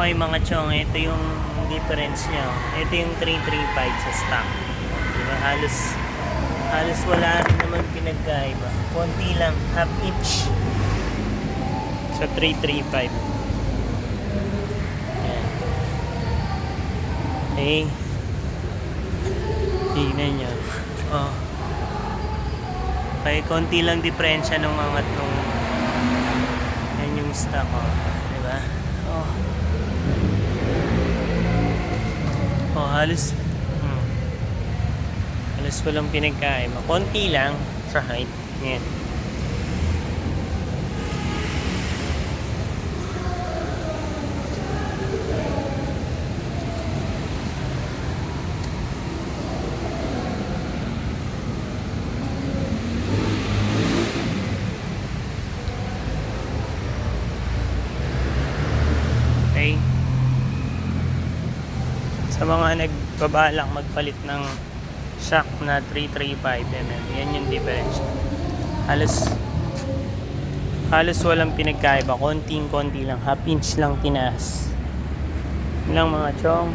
Okay mga chong, ito yung difference niya. Ito yung 335 sa stock. Diba? Halos wala rin naman pinagkaiba. Konti lang, half inch sa 335. Ayan. Okay. Tignan nyo. Oh. Okay, konti lang diferensya nung angat nung yan yung stock. Oh. Diba? Oh. Oh, halos walang pinagkaiba. Konti lang sa height. Yan. Okay. Sa mga nagbabalak magpalit ng shock na 335mm, yan yung difference. Halos walang pinagkaiba, konti lang, half inch lang tinaas. Yun lang mga chong.